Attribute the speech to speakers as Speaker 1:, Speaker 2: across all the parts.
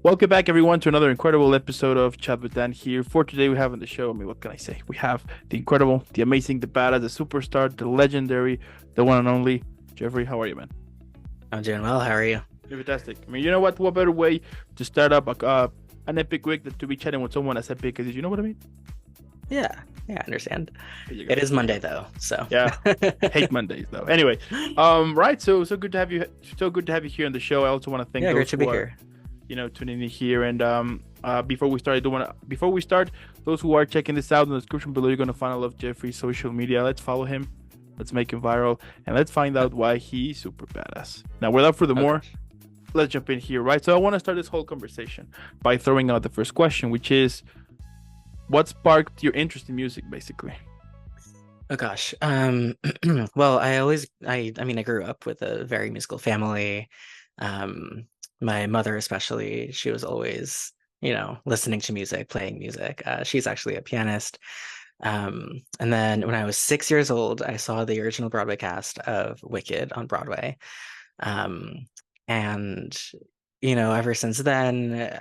Speaker 1: Welcome back, everyone, to another incredible episode of Chat with Dan here. For today, we have on the show, what can I say? We have the incredible, the amazing, the badass, the superstar, the legendary, the one and only Jeffrey. How are you, man?
Speaker 2: I'm doing well. How are you?
Speaker 1: You're fantastic. You know what? What better way to start up an epic week than to be chatting with someone as epic as you know what I mean?
Speaker 2: Yeah, yeah, I understand.
Speaker 1: There you
Speaker 2: It
Speaker 1: go.
Speaker 2: is
Speaker 1: There you
Speaker 2: Monday
Speaker 1: go.
Speaker 2: though, so
Speaker 1: Yeah, hate Mondays though. Anyway, right. So good to have you. So good to have you here on the show. I also want to thank
Speaker 2: yeah, great
Speaker 1: those
Speaker 2: to
Speaker 1: who
Speaker 2: be
Speaker 1: are
Speaker 2: here.
Speaker 1: tuning in here. And before we start, those who are checking this out in the description below, you're gonna find all of Jeffrey's social media. Let's follow him. Let's make him viral, and let's find
Speaker 2: Oh,
Speaker 1: out why he's super badass. Now, without further
Speaker 2: oh
Speaker 1: more,
Speaker 2: gosh.
Speaker 1: let's jump in here, right? So I want to start this whole conversation by throwing out the first question, which is, what sparked your interest in music, basically?
Speaker 2: Oh gosh. Well, I grew up with a very musical family. Um, my mother especially, she was always, listening to music, playing music. She's actually a pianist. And then when I was 6 years old, I saw the original Broadway cast of Wicked on Broadway. Um, and ever since then,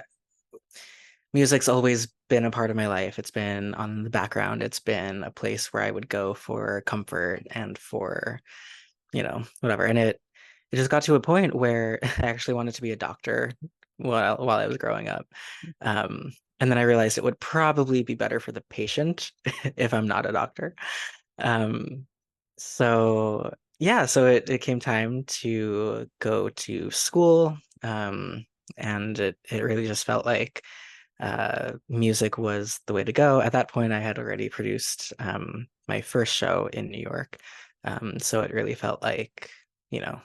Speaker 2: music's always been a part of my life. It's been on the background. It's been a place where I would go for comfort and for, whatever. And it just got to a point where I actually wanted to be a doctor while I was growing up. Um, and then I realized it would probably be better for the patient if I'm not a doctor. Um, so yeah, so it came time to go to school. And it really just felt like music was the way to go. At that point, I had already produced my first show in New York. So it really felt like, you know,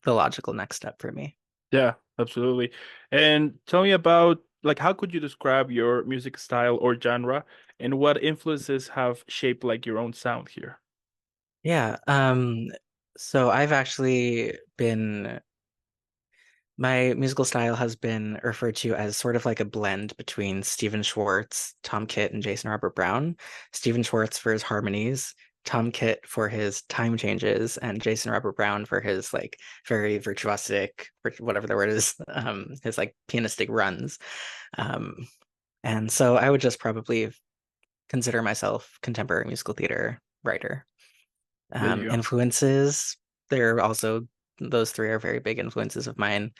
Speaker 2: the logical next step for me.
Speaker 1: Yeah, absolutely. And tell me about, like, how could you describe your music style or genre, and what influences have shaped like your own sound here?
Speaker 2: Yeah. So I've actually been my musical style has been referred to as sort of like a blend between Stephen Schwartz, Tom Kitt, and Jason Robert Brown. Stephen Schwartz for his harmonies, Tom Kitt for his time changes, and Jason Robert Brown for his like very virtuosic, whatever the word is, his like pianistic runs. Um, and so I would just probably consider myself contemporary musical theater writer.
Speaker 1: There you go.
Speaker 2: Influences, they're also those three are very big influences of mine.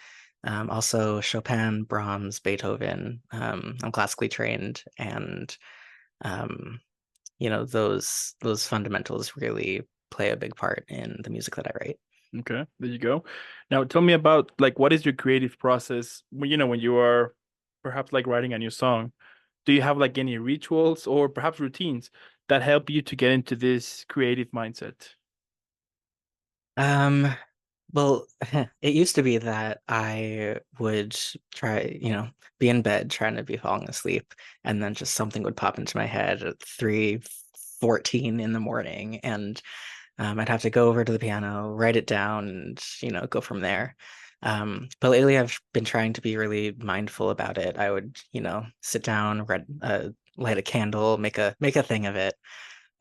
Speaker 2: Also Chopin, Brahms, Beethoven. I'm classically trained, and um, those fundamentals really play a big part in the music that I write.
Speaker 1: Okay, there you go. Now tell me about, like, what is your creative process when you are perhaps like writing a new song? Do you have like any rituals or perhaps routines that help you to get into this creative mindset?
Speaker 2: Um, well, it used to be that I would try, be in bed trying to be falling asleep, and then just something would pop into my head at 3:14 in the morning, and I'd have to go over to the piano, write it down, and go from there. But lately, I've been trying to be really mindful about it. I would, sit down, light a candle, make a thing of it.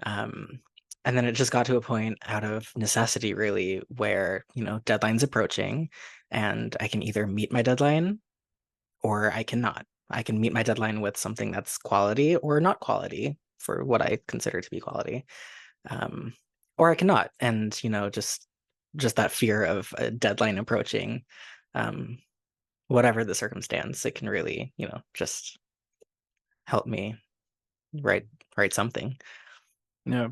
Speaker 2: Um, and then it just got to a point out of necessity, really, where, deadline's approaching, and I can either meet my deadline or I cannot. I can meet my deadline with something that's quality or not quality for what I consider to be quality. Um, or I cannot. And, just that fear of a deadline approaching, um, whatever the circumstance, it can really, just help me write write something.
Speaker 1: Yeah.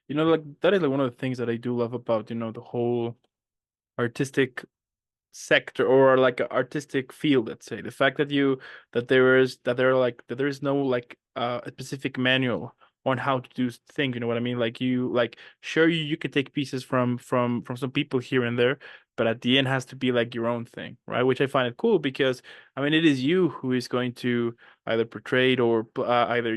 Speaker 1: Like that is like one of the things that I do love about, the whole artistic sector or like a artistic field, let's say. The fact that there is no like a specific manual on how to do things, you know what I mean? Like you like sure you can take pieces from some people here and there, but at the end has to be like your own thing, right? Which I find it cool because it is you who is going to either portray it or either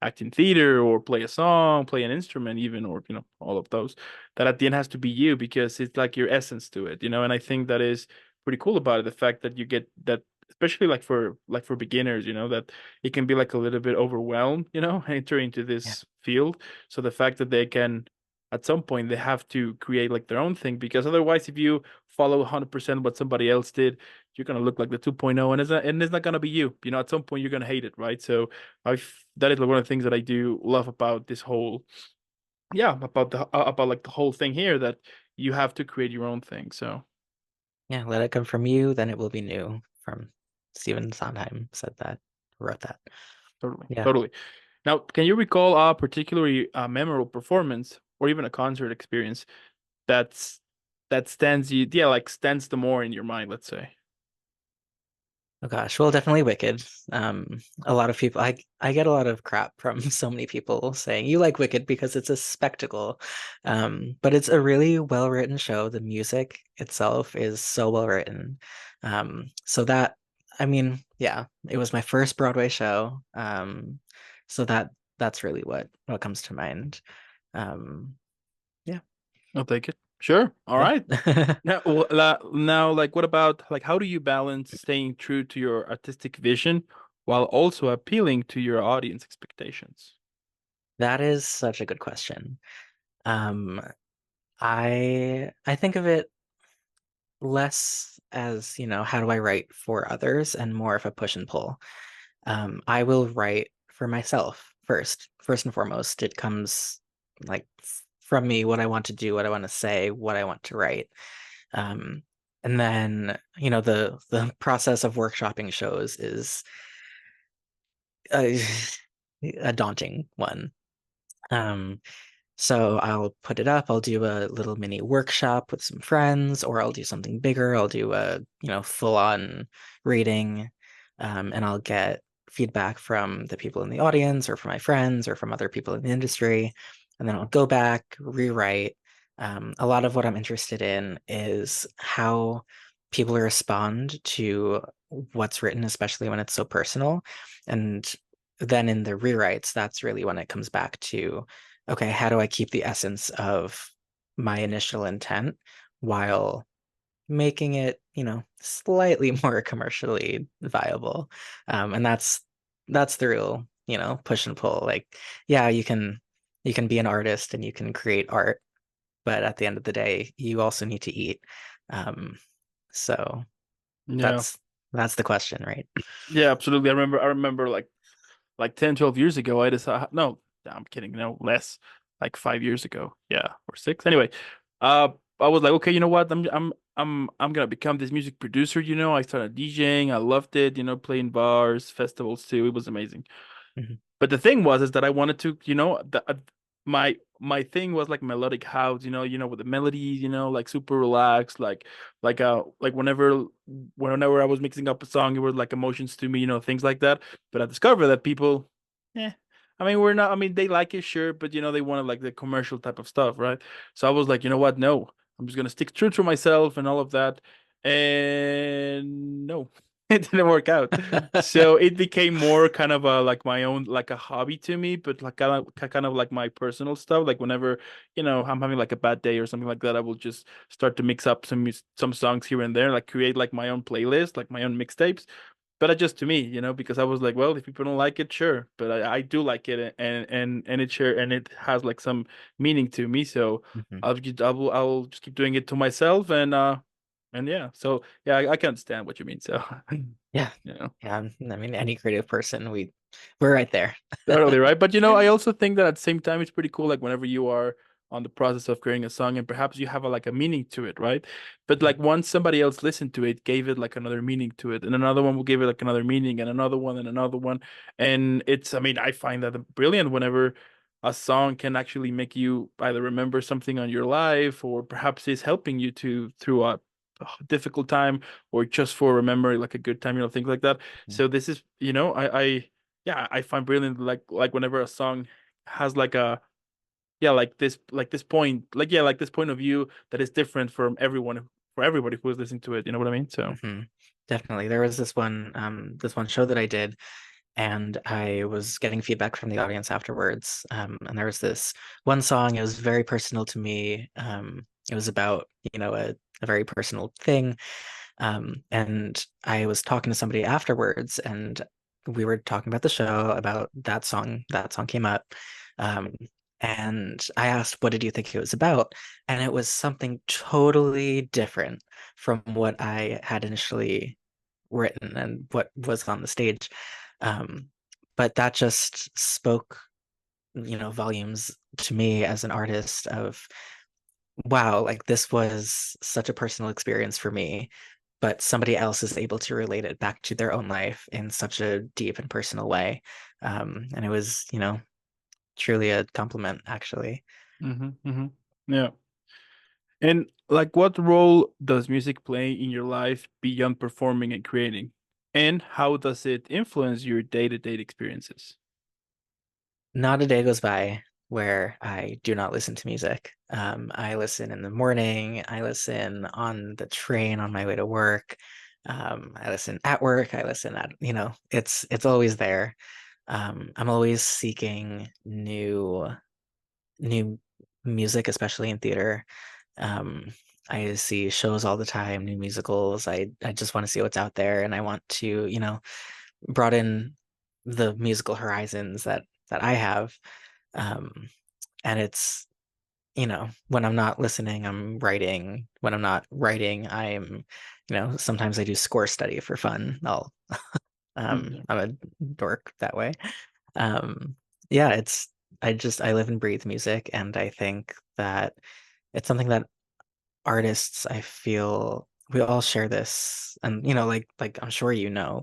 Speaker 1: act in theater or play a song, play an instrument even, or all of those, that at the end has to be you because it's like your essence to it, and I think that is pretty cool about it, the fact that you get that, especially like for beginners, that it can be like a little bit overwhelmed, entering into
Speaker 2: Yeah.
Speaker 1: this field. So the fact that they can at some point they have to create like their own thing, because otherwise if you follow 100% what somebody else did, you're gonna look like the 2.0, and it's not gonna be you. You know, at some point you're gonna hate it, right? So that is like one of the things that I do love about this whole, yeah, about about like the whole thing here, that you have to create your own thing. So
Speaker 2: Yeah, let it come from you, then it will be new. From Stephen Sondheim said that, wrote that.
Speaker 1: totally,
Speaker 2: Yeah.
Speaker 1: totally. Now, can you recall a particularly memorable performance or even a concert experience that's that stands you, yeah, like stands the more in your mind, let's say?
Speaker 2: Oh gosh, well, definitely Wicked. A lot of people, I get a lot of crap from so many people saying you like Wicked because it's a spectacle. But it's a really well-written show. The music itself is so well written. So that, I mean, yeah, it was my first Broadway show. So that's really what comes to mind. Um, yeah,
Speaker 1: I'll take it. Sure. All
Speaker 2: yeah.
Speaker 1: right. Now, now, like, what about like how do you balance staying true to your artistic vision while also appealing to your audience expectations?
Speaker 2: That is such a good question. Um, I think of it less as, how do I write for others and more of a push and pull. I will write for myself first. First and foremost, it comes like from me, what I want to do, what I want to say, what I want to write. Um, and then, the process of workshopping shows is a, a daunting one. Um, So I'll put it up, I'll do a little mini workshop with some friends, or I'll do something bigger. I'll do a, full-on reading, and I'll get feedback from the people in the audience or from my friends or from other people in the industry. And then I'll go back, rewrite. A lot of what I'm interested in is how people respond to what's written, especially when it's so personal. And then in the rewrites, that's really when it comes back to, okay, how do I keep the essence of my initial intent while making it, slightly more commercially viable? And that's the real, push and pull. Like, yeah, you can be an artist and you can create art, but at the end of the day, you also need to eat. Um, so
Speaker 1: Yeah.
Speaker 2: that's the question, right?
Speaker 1: Yeah, absolutely. I remember like 10, 12 years ago, I decided, no, I'm kidding, no, less, like 5 years ago. Yeah, or six. Anyway, uh, I was like, okay, you know what? I'm gonna become this music producer, you know. I started DJing. I loved it, you know, playing bars, festivals too. It was amazing.
Speaker 2: Mhm.
Speaker 1: But the thing was is that I wanted to, you know, my thing was like melodic house, you know, with the melodies, you know, like super relaxed, like whenever I was mixing up a song, it was like emotions to me, you know, things like that. But I discovered that people, yeah, I mean, we're not, I mean, they like it, sure, but you know, they wanted like the commercial type of stuff, right? So I was like, you know what? No, I'm just gonna stick true to myself and all of that. And no, it didn't work out. So it became more kind of a like my own like a hobby to me, but like kind of like my personal stuff. Like whenever, you know, I'm having like a bad day or something like that, I will just start to mix up some songs here and there, like create like my own playlist, like my own mixtapes. But just to me, you know, because I was like, well, if people don't like it, sure, but I do like it, and it sure, and it has like some meaning to me. So
Speaker 2: Mhm.
Speaker 1: I'll just keep doing it to myself, and yeah, so yeah, I can understand what you mean. So
Speaker 2: Yeah.
Speaker 1: you know.
Speaker 2: Yeah. I mean, any creative person, we're right there.
Speaker 1: Totally right. But you know, I also think that at the same time it's pretty cool, like whenever you are on the process of creating a song and perhaps you have a, like a meaning to it, right? But like once somebody else listened to it, gave it like another meaning to it, and another one will give it like another meaning, and another one and another one. And it's, I mean, I find that brilliant whenever a song can actually make you either remember something on your life, or perhaps is helping you to through a difficult time, or just for remembering like a good time, you know, things like that.
Speaker 2: Mhm.
Speaker 1: So this is, you know, I yeah, I find brilliant like whenever a song has like a, yeah, like this point, like, yeah, like this point of view that is different from everyone, for everybody who is listening to it, you know what I mean? So
Speaker 2: Definitely. There was this one show that I did, and I was getting feedback from the audience afterwards. And there was this one song, it was very personal to me. It was about, a very personal thing. And I was talking to somebody afterwards, and we were talking about the show, about that song. That song came up. Um, And I asked, what did you think it was about? And it was something totally different from what I had initially written and what was on the stage. Um, but that just spoke, volumes to me as an artist of, wow, like this was such a personal experience for me, but somebody else is able to relate it back to their own life in such a deep and personal way. And it was, truly a compliment, actually.
Speaker 1: Mm-hmm. Yeah. And like, what role does music play in your life beyond performing and creating? And how does it influence your day-to-day experiences?
Speaker 2: Not a day goes by where I do not listen to music. I listen in the morning. I listen on the train on my way to work. I listen at work. I listen at, it's always there. I'm always seeking new music, especially in theater. Um, I see shows all the time, new musicals. I just want to see what's out there, and I want to, broaden the musical horizons that I have. Um, and it's, when I'm not listening, I'm writing. When I'm not writing, sometimes I do score study for fun.
Speaker 1: Mm,
Speaker 2: I'm a dork that way. Um, yeah, I live and breathe music, and I think that it's something that artists, I feel we all share this, and like I'm sure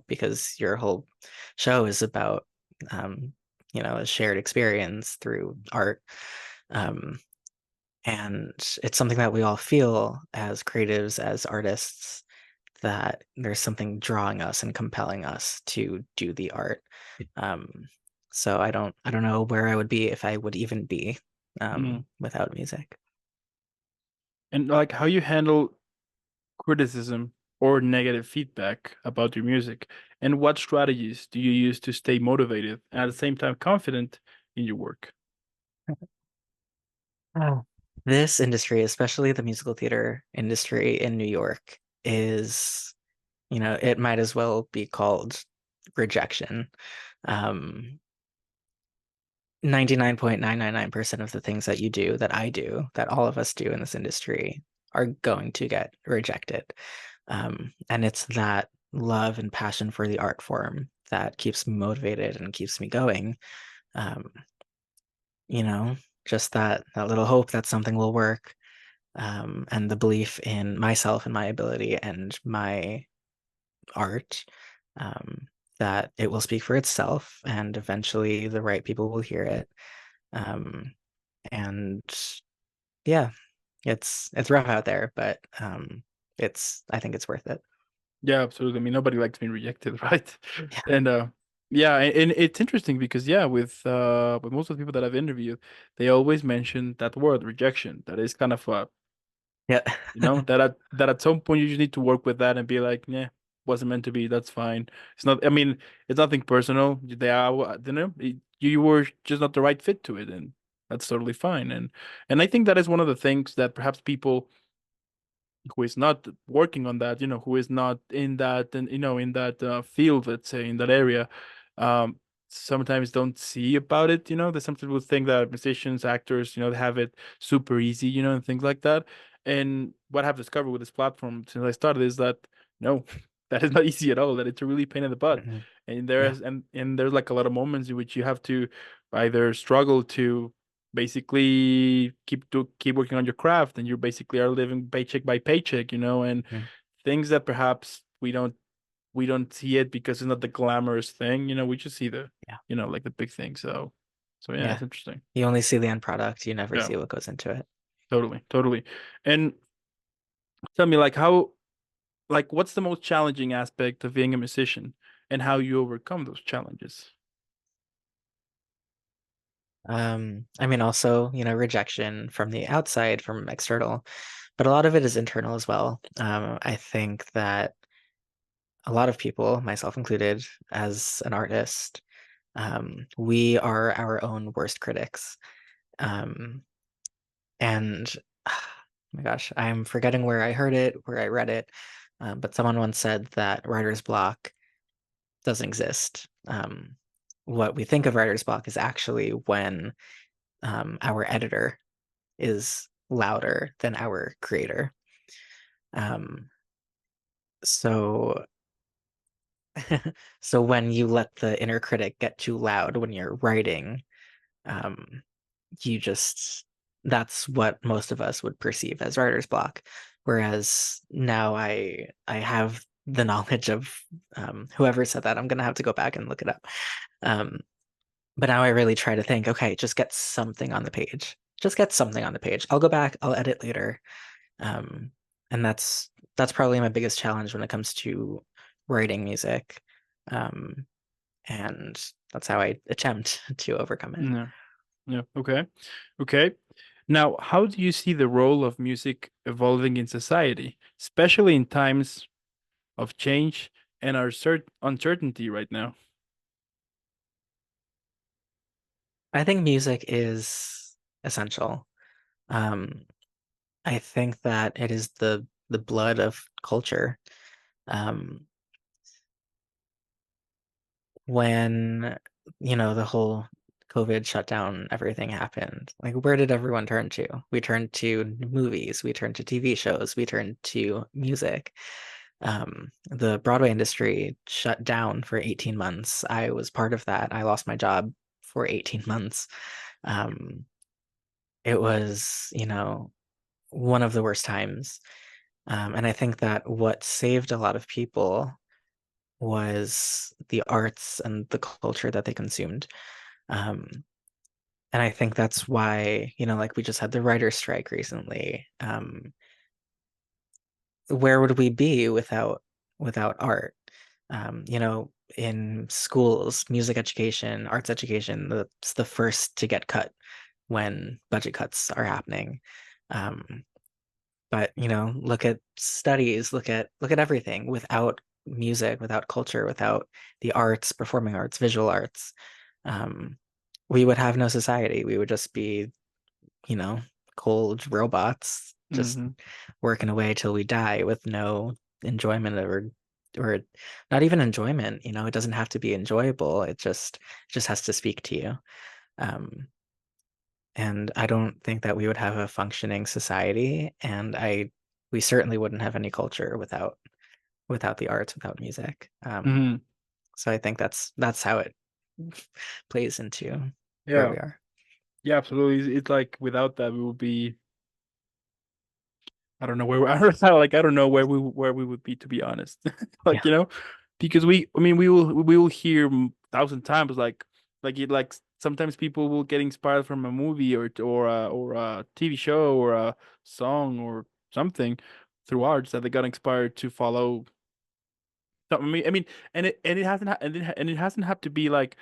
Speaker 2: because your whole show is about um, a shared experience through art. Um, and it's something that we all feel as creatives, as artists, that there's something drawing us and compelling us to do the art. Um, so I don't know where I would be if I would even be
Speaker 1: mm.
Speaker 2: without music.
Speaker 1: And like, how you handle criticism or negative feedback about your music, and what strategies do you use to stay motivated and at the same time confident in your work?
Speaker 2: Oh. This industry, especially the musical theater industry in New York, is, it might as well be called rejection. Um, 99.999% of the things that you do, that I do, that all of us do in this industry are going to get rejected. And it's that love and passion for the art form that keeps me motivated and keeps me going. Um, you know, just that little hope that something will work, and the belief in myself and my ability and my art, um, that it will speak for itself and eventually the right people will hear it. Um, and yeah, it's rough out there, but I think it's worth it.
Speaker 1: Yeah, absolutely. I mean, nobody likes being rejected, right?
Speaker 2: Yeah.
Speaker 1: And yeah, and it's interesting because yeah, with most of the people that I've interviewed, they always mention that word rejection. That is kind of
Speaker 2: Yeah.
Speaker 1: that at some point you just need to work with that and be like, yeah, wasn't meant to be. That's fine. It's not. I mean, it's nothing personal. They are, you were just not the right fit to it, and that's totally fine. And I think that is one of the things that perhaps people who is not working on that, who is not in that, and in that field, let's say in that area, um, sometimes don't see about it. That some people think that musicians, actors, they have it super easy, and things like that. And what I've discovered with this platform since I started is that no, that is not easy at all. That it's a really pain in the butt.
Speaker 2: Mhm.
Speaker 1: And
Speaker 2: Yeah.
Speaker 1: there's like a lot of moments in which you have to either struggle to basically keep working on your craft, and you basically are living paycheck by paycheck, and
Speaker 2: Mhm.
Speaker 1: things that perhaps we don't see it because it's not the glamorous thing, we just see the
Speaker 2: Yeah.
Speaker 1: like the big thing. So yeah,
Speaker 2: Yeah.
Speaker 1: it's interesting.
Speaker 2: You only see the end product, you never
Speaker 1: Yeah,
Speaker 2: see what goes into it.
Speaker 1: totally. And tell me, like what's the most challenging aspect of being a musician, and how you overcome those challenges?
Speaker 2: I mean, also, rejection from the outside, from external, but a lot of it is internal as well. I think that a lot of people, myself included, as an artist, we are our own worst critics. Um, and oh my gosh, I'm forgetting where I heard it, where I read it, but someone once said that writer's block doesn't exist. What we think of writer's block is actually when our editor is louder than our creator. Um, so so when you let the inner critic get too loud when you're writing, um, you just that's what most of us would perceive as writer's block. Whereas now I have the knowledge of whoever said that. I'm gonna have to go back and look it up. Um, but now I really try to think, okay, just get something on the page. Just get something on the page. I'll go back, I'll edit later. Um, and that's probably my biggest challenge when it comes to writing music. Um, and that's how I attempt to overcome it.
Speaker 1: Yeah. Yeah. Okay. Okay. Now, how do you see the role of music evolving in society, especially in times of change and our uncertainty right now?
Speaker 2: I think music is essential. Um, I think that it is the blood of culture. Um, when the whole COVID shutdown, everything happened. Like, where did everyone turn to? We turned to movies, we turned to TV shows, we turned to music. The Broadway industry shut down for 18 months. I was part of that. I lost my job for 18 months. Um, it was, one of the worst times. And I think that what saved a lot of people was the arts and the culture that they consumed. Um, and I think that's why, like we just had the writer's strike recently. Where would we be without art? In schools, music education, arts education, that's the first to get cut when budget cuts are happening. Um, but look at studies, look at everything. Without music, without culture, without the arts, performing arts, visual arts, um, we would have no society. We would just be, you know, cold robots just
Speaker 1: Hmm.
Speaker 2: working away till we die with no enjoyment or not even enjoyment. It doesn't have to be enjoyable. It just has to speak to you. Um, and I don't think that we would have a functioning society, and we certainly wouldn't have any culture without the arts, without music.
Speaker 1: Hmm.
Speaker 2: So I think that's how it plays into where
Speaker 1: Yeah.
Speaker 2: we are.
Speaker 1: Yeah, absolutely. It's like without that, we would be, I don't know where we are. I don't know where we would be, to be honest.
Speaker 2: Yeah.
Speaker 1: Because I mean, we will hear 1,000 times sometimes people will get inspired from a movie or a TV show or a song or something through arts that they got inspired to follow. So, I mean, and it hasn't ha and it hasn't had to be like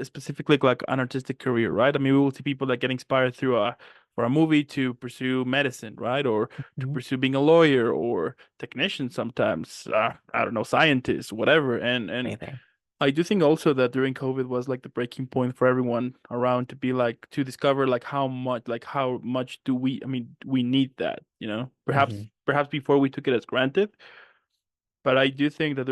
Speaker 1: specifically like an artistic career, right? I mean, we will see people that get inspired through a for a movie to pursue medicine, right, or to
Speaker 2: Mhm.
Speaker 1: pursue being a lawyer or technician sometimes. I don't know, scientist, whatever. And
Speaker 2: Anything.
Speaker 1: I do think also that during COVID was like the breaking point for everyone around to be like to discover how much do we? I mean, we need that, you know?
Speaker 2: Hmm.
Speaker 1: Perhaps before we took it as granted. But I do think that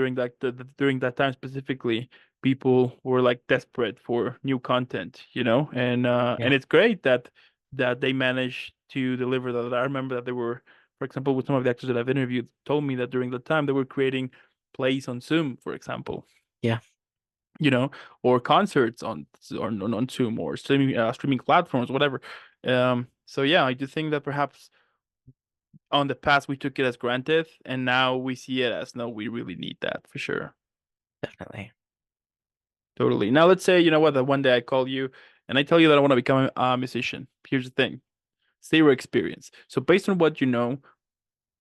Speaker 1: during that time specifically, people were like desperate for new content, you know, and
Speaker 2: Yeah.
Speaker 1: it's great that they managed to deliver that. I remember that they were, for example, with some of the actors that I've interviewed, told me that during the time they were creating plays on Zoom, for example,
Speaker 2: Yeah.
Speaker 1: you know, or concerts on Zoom or streaming platforms, whatever. So yeah, I do think that perhaps on the past we took it as granted, and now we see it as no, we really need that for sure.
Speaker 2: Definitely.
Speaker 1: Totally. Now let's say, you know what, that one day I call you and I tell you that I want to become a musician. Here's the thing. Zero experience. So based on what you know,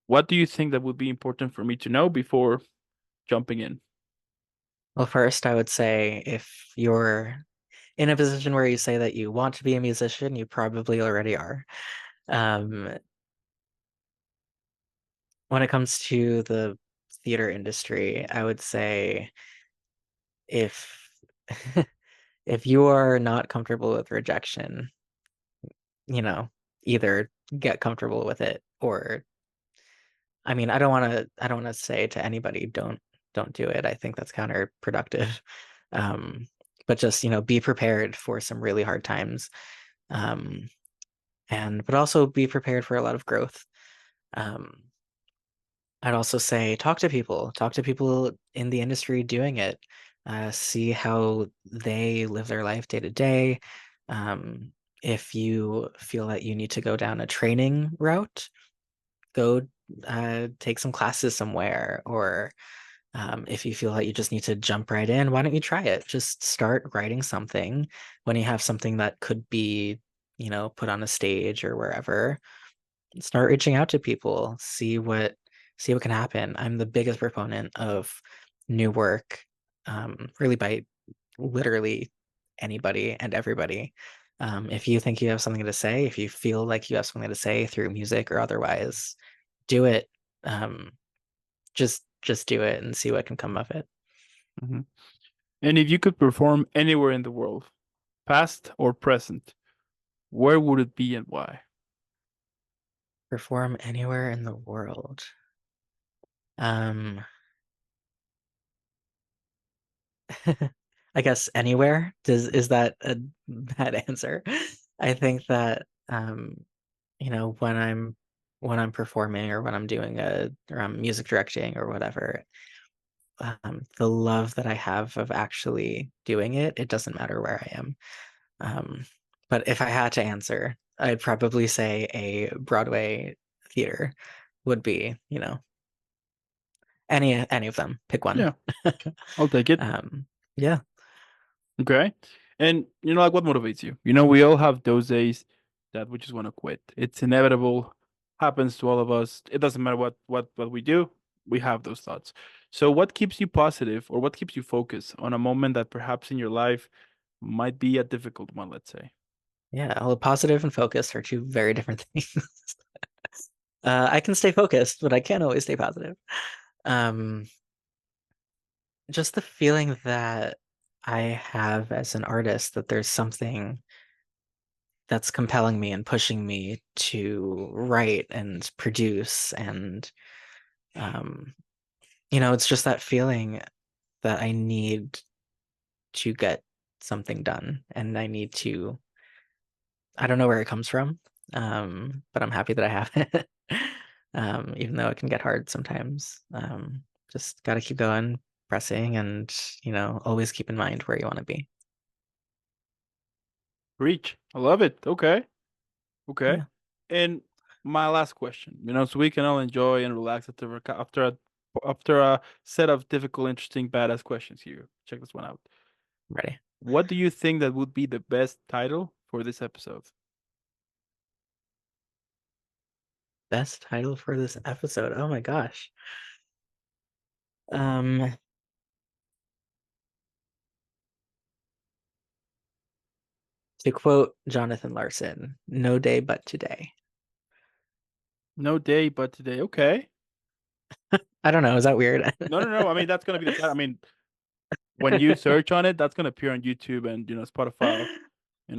Speaker 1: what do you think that would be important for me to know before jumping in?
Speaker 2: Well, first, I would say if you're in a position where you say that you want to be a musician, you probably already are. Um, when it comes to the theater industry, I would say if if you are not comfortable with rejection, you know, either get comfortable with it or I mean, I don't want to say to anybody don't do it. I think that's counterproductive. Um, but just, be prepared for some really hard times. Um, and but also be prepared for a lot of growth. Um, I'd also say talk to people in the industry doing it, see how they live their life day to day. Um, if you feel that you need to go down a training route, go take some classes somewhere, or if you feel like you just need to jump right in, why don't you try it? Just start writing something when you have something that could be, put on a stage or wherever. Start reaching out to people, see what can happen. I'm the biggest proponent of new work, really by literally anybody and everybody. If you think you have something to say, if you feel like you have something to say through music or otherwise, do it. Um, just do it and see what can come of it.
Speaker 1: Hmm. And if you could perform anywhere in the world, past or present, where would it be and why?
Speaker 2: Perform anywhere in the world. Um, I guess anywhere. Is that a bad answer? I think that when I'm performing or when I'm doing or I'm music directing or whatever, the love that I have of actually doing it, it doesn't matter where I am. Um, but if I had to answer, I'd probably say a Broadway theater would be, any of them. Pick one.
Speaker 1: Yeah, I'll take it.
Speaker 2: Um, yeah,
Speaker 1: Okay. And like what motivates you? We all have those days that we just want to quit. It's inevitable, happens to all of us. It doesn't matter what we do, we have those thoughts. So what keeps you positive or what keeps you focused on a moment that perhaps in your life might be a difficult one, let's say?
Speaker 2: yeah. Well, positive and focused are two very different things. I can stay focused, but I can't always stay positive. Um, just the feeling that I have as an artist that there's something that's compelling me and pushing me to write and produce and um, it's just that feeling that I need to get something done and I don't know where it comes from, but I'm happy that I have it. Even though it can get hard sometimes. Just got to keep going, pressing, and always keep in mind where you want to be.
Speaker 1: Reach. I love it. Okay. Okay.
Speaker 2: Yeah,
Speaker 1: And my last question, so we can all enjoy and relax after a set of difficult, interesting, badass questions here. Check this one out.
Speaker 2: ready.
Speaker 1: What do you think that would be the best title for this episode?
Speaker 2: Best title for this episode. Oh my gosh. Um, to quote Jonathan Larson, "No day but today."
Speaker 1: No day but today. Okay.
Speaker 2: I don't know. Is that weird?
Speaker 1: No, no, no. I mean, that's gonna be the title. I mean, when you search on it, that's gonna appear on YouTube and Spotify.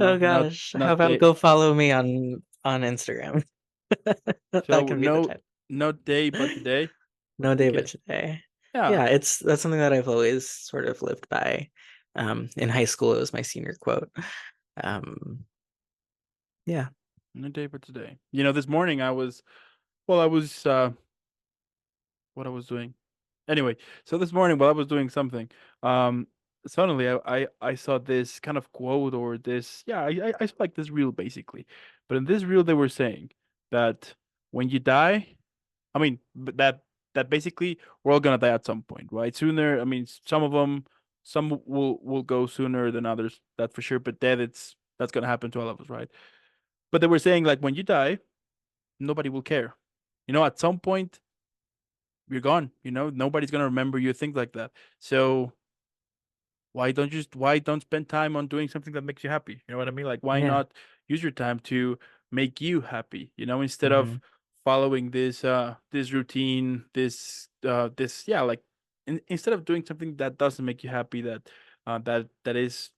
Speaker 2: Oh
Speaker 1: Not
Speaker 2: gosh. How
Speaker 1: not
Speaker 2: about
Speaker 1: day.
Speaker 2: go follow me on Instagram? That
Speaker 1: So
Speaker 2: can be the
Speaker 1: no,
Speaker 2: title.
Speaker 1: no day but today.
Speaker 2: No day but
Speaker 1: Okay.
Speaker 2: today.
Speaker 1: Yeah.
Speaker 2: Yeah, that's something that I've always sort of lived by. In high school, it was my senior quote. Um, yeah,
Speaker 1: No day but today. This morning I was what I was doing. Anyway, so this morning while I was doing something, um, suddenly I saw this kind of quote or this, yeah, I saw like this reel basically, but in this reel they were saying that when you die, I mean, that basically we're all gonna die at some point, right? Sooner, I mean, some will go sooner than others, that's for sure. But that's gonna happen to all of us, right? But they were saying like when you die, nobody will care. At some point you're gone. Nobody's gonna remember you, things like that. So why don't spend time on doing something that makes you happy? You know what I mean? Like why
Speaker 2: yeah,
Speaker 1: not use your time to make you happy? Instead
Speaker 2: hmm
Speaker 1: of following this routine, this yeah, like instead of doing something that doesn't make you happy, that is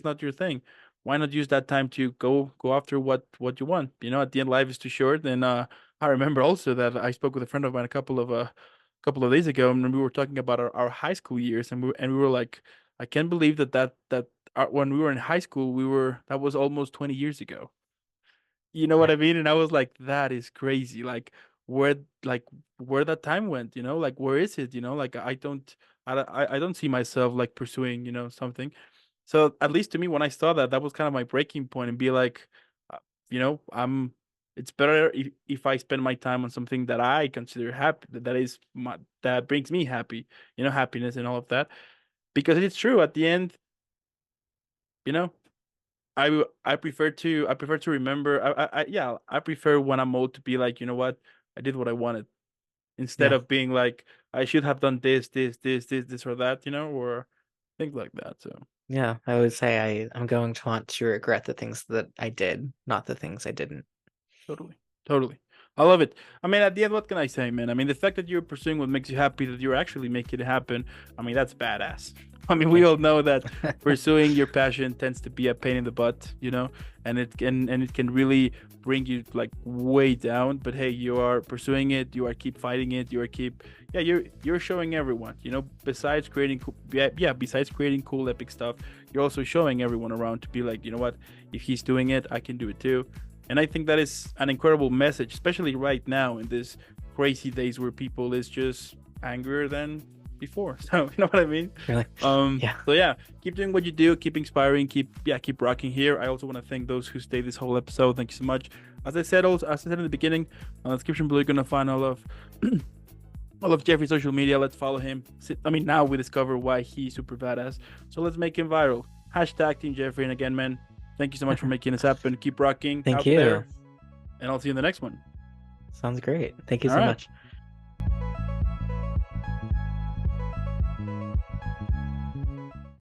Speaker 1: not your thing. Why not use that time to go after what you want? At the end, life is too short. And I remember also that I spoke with a friend of mine a couple of days ago, and we were talking about our high school years, and we were like, I can't believe that when we were in high school, that was almost 20 years ago. You know what
Speaker 2: Yeah.
Speaker 1: I mean? And I was like, that is crazy. Where like where that time went, like where is it? Like I don't see myself like pursuing, something. So at least to me, when I saw that, that was kind of my breaking point and be like, I'm it's better if I spend my time on something that I consider happy, that brings me happy, happiness and all of that. Because it's true at the end, you know, I prefer to remember yeah, I prefer when I'm old to be like, you know what, I did what I wanted instead
Speaker 2: Yeah.
Speaker 1: of being like I should have done this or that, or things like that. So
Speaker 2: Yeah. I would say I'm going to want to regret the things that I did, not the things I didn't.
Speaker 1: totally, totally. I love it. I mean, at the end, what can I say, man? I mean, the fact that you're pursuing what makes you happy, that you're actually making it happen, I mean, that's badass. I mean, we
Speaker 2: Thank
Speaker 1: all know that pursuing your passion tends to be a pain in the butt, and it can really bring you like way down. But hey, you are pursuing it, you are keep fighting it, you are keep yeah, you're showing everyone, besides creating besides creating cool epic stuff, you're also showing everyone around to be like, you know what, if he's doing it, I can do it too. And I think that is an incredible message, especially right now in this crazy days where people is just angrier than before. So you know what I mean?
Speaker 2: Really? Yeah.
Speaker 1: So yeah, keep doing what you do, keep inspiring, keep rocking here. I also want to thank those who stayed this whole episode. Thank you so much. As I said in the beginning, on the description below, you're gonna find all of all of Jeffrey's social media. Let's follow him. I mean, now we discover why he's super badass. So let's make him viral. Hashtag Team Jeffrey. And again, man, thank you so much for making this happen. Keep rocking
Speaker 2: Thank
Speaker 1: out there,
Speaker 2: you.
Speaker 1: and I'll see you in the next one.
Speaker 2: Sounds great. Thank you
Speaker 1: All
Speaker 2: so
Speaker 1: right.
Speaker 2: much.